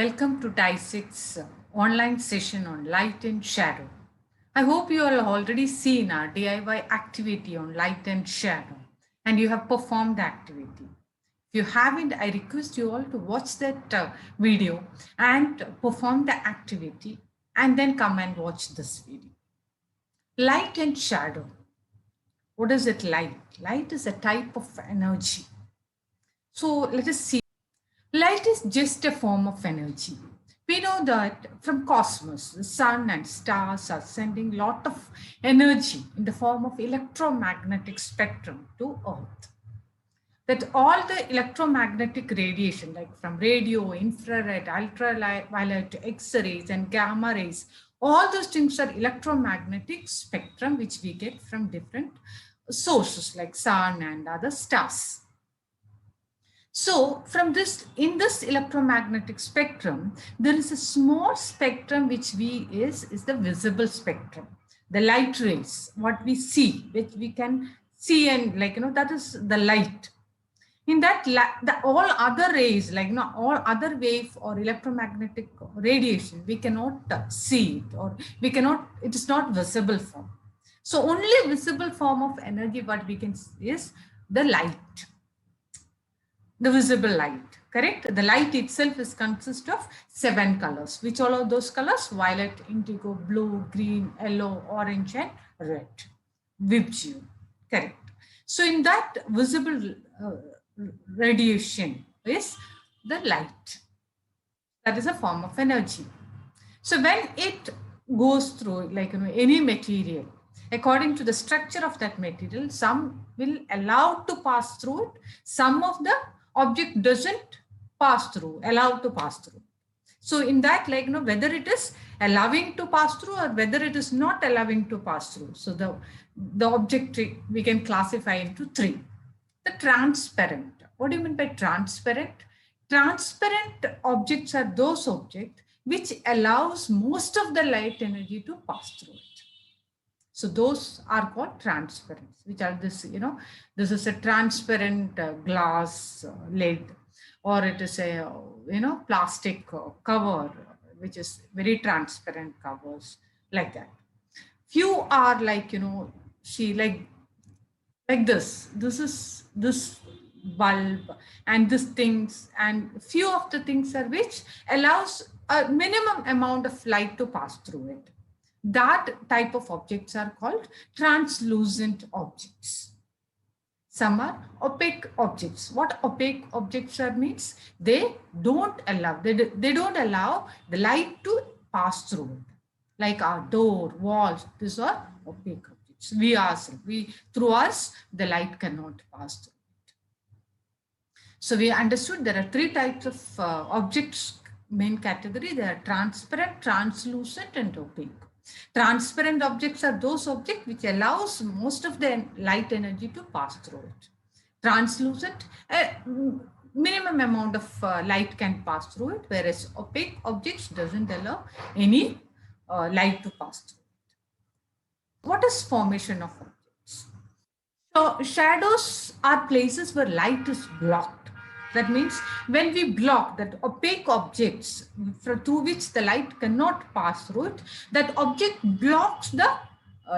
Welcome to Tie 6 online session on light and shadow. I hope you all already seen our DIY activity on light and shadow and you have performed the activity. If you haven't, I request you all to watch that video and perform the activity and then come and watch this video. Light and shadow. What is it light? Light is a type of energy. So let us see. Light is just a form of energy. We know that from cosmos, the sun and stars are sending lot of energy in the form of electromagnetic spectrum to Earth. That all the electromagnetic radiation, like from radio, infrared, ultraviolet, X-rays and gamma rays, all those things are electromagnetic spectrum which we get from different sources like sun and other stars. So from this, in this electromagnetic spectrum, there is a small spectrum which is the visible spectrum, the light rays, what we see, which we can see and that is the light. In that, all other rays, all other wave or electromagnetic radiation, we cannot see it or it is not visible form. So only visible form of energy what we can see is the light. The visible light, correct? The light itself consists of 7 colors. Which all of those colors? Violet, indigo, blue, green, yellow, orange, and red. Vibgeo, correct. So in that visible radiation is the light. That is a form of energy. So when it goes through any material, according to the structure of that material, some will allow to pass through it, some of the object doesn't allow to pass through. So in that, whether it is allowing to pass through or whether it is not allowing to pass through. So the object we can classify into 3. The transparent. What do you mean by transparent? Transparent objects are those objects which allows most of the light energy to pass through it. So those are called transparent, which are this, this is a transparent glass lid, or it is a, plastic cover, which is very transparent covers like that. Few are see like this is this bulb and these things, and few of the things are which allows a minimum amount of light to pass through it. That type of objects are called translucent objects. Some are opaque objects. What opaque objects are means? They don't allow the light to pass through it. Like our door, walls, these are opaque objects. Through us, the light cannot pass through it. So we understood there are 3 types of objects, main category. They are transparent, translucent, and opaque. Transparent objects are those objects which allows most of the light energy to pass through it. Translucent, minimum amount of light can pass through it, whereas opaque objects doesn't allow any light to pass through it. What is formation of objects? So shadows are places where light is blocked. That means when we block that opaque objects through which the light cannot pass through it, that object blocks the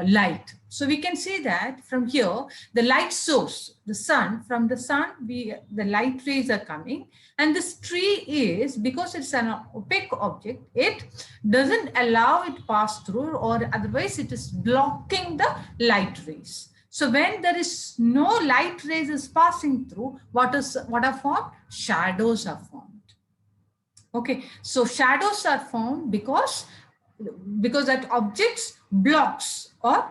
light. So we can say that from here, the light source, the sun, from the sun, the light rays are coming, and this tree is, because it's an opaque object, it doesn't allow it pass through, or otherwise it is blocking the light rays. So when there is no light rays is passing through, what are formed? Shadows are formed. Okay, so shadows are formed because that objects blocks or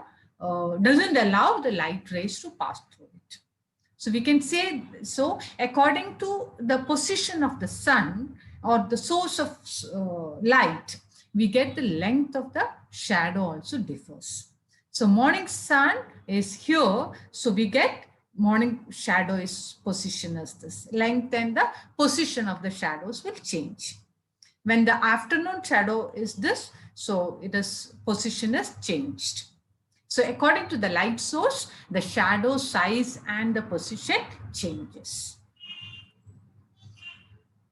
doesn't allow the light rays to pass through it. So we can say, so according to the position of the sun or the source of light, we get the length of the shadow also differs. So morning sun is here, so we get morning shadow is position as this. Length and the position of the shadows will change. When the afternoon shadow is this, so it is position is changed. So according to the light source, the shadow size and the position changes.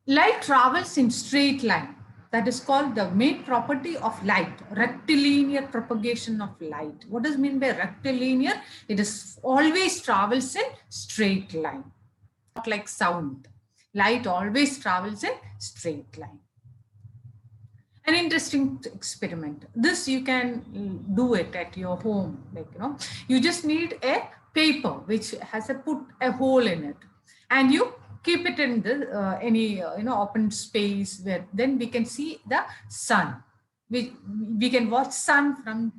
Light travels in straight line. That is called the main property of light, rectilinear propagation of light. What does mean by rectilinear? It is always travels in straight line, not like sound. Light always travels in straight line. An interesting experiment. This you can do it at your home. You just need a paper which has put a hole in it, and you keep it in the any open space where then we can see the sun. We can watch sun from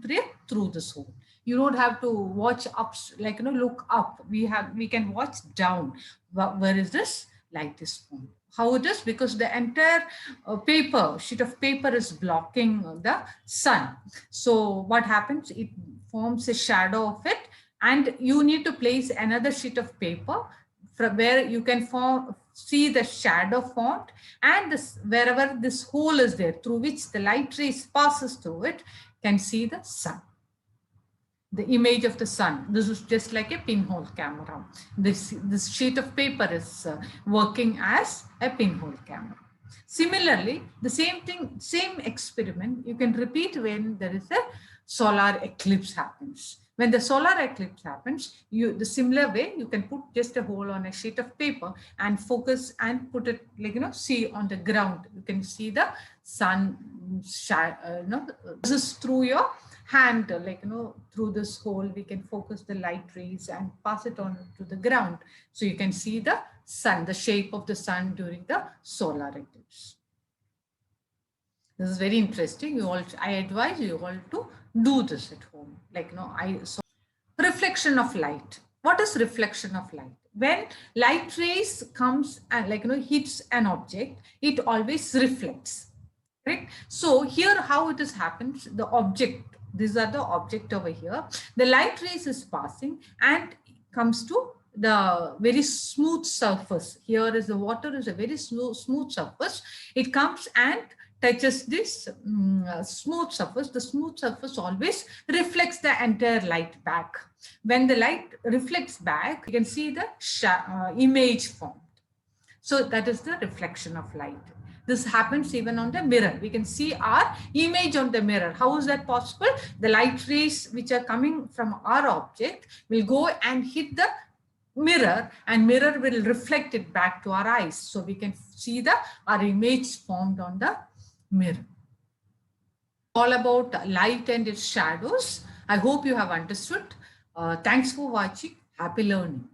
through this hole. You don't have to watch up, look up. We can watch down. Where is this light is formed? How it is? Because the entire sheet of paper is blocking the sun. So what happens? It forms a shadow of it, and you need to place another sheet of paper from where you can see the shadow formed, and wherever this hole is there through which the light rays passes through it, can see the sun, the image of the sun. This is just like a pinhole camera. This sheet of paper is working as a pinhole camera. Similarly, the same experiment you can repeat when there is a solar eclipse happens. When the solar eclipse happens, the similar way you can put just a hole on a sheet of paper and focus and put it see on the ground. You can see the sun. This is through your hand, through this hole we can focus the light rays and pass it on to the ground, so you can see the sun, the shape of the sun during the solar eclipse. This is very interesting. I advise you all to do this at home. Reflection of light. What is reflection of light? When light rays comes and hits an object, it always reflects. Correct. So here how it is happens, the object, these are the object over here, the light rays is passing and comes to the very smooth surface. Here is the water is a very smooth surface. It comes and touches this smooth surface. The smooth surface always reflects the entire light back. When the light reflects back, you can see the image formed. So that is the reflection of light. This happens even on the mirror. We can see our image on the mirror. How is that possible? The light rays which are coming from our object will go and hit the mirror, and mirror will reflect it back to our eyes. So we can see our image formed on the mirror. All about light and its shadows. I hope you have understood. Thanks for watching. Happy learning.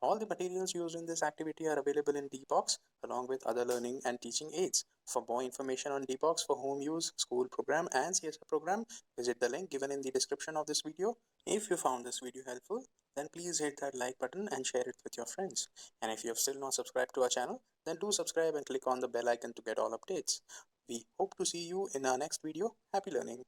All the materials used in this activity are available in Dbox along with other learning and teaching aids. For more information on Dbox for home use, school program and CSR program, visit the link given in the description of this video. If you found this video helpful, then please hit that like button and share it with your friends. And if you have still not subscribed to our channel, then do subscribe and click on the bell icon to get all updates. We hope to see you in our next video. Happy learning!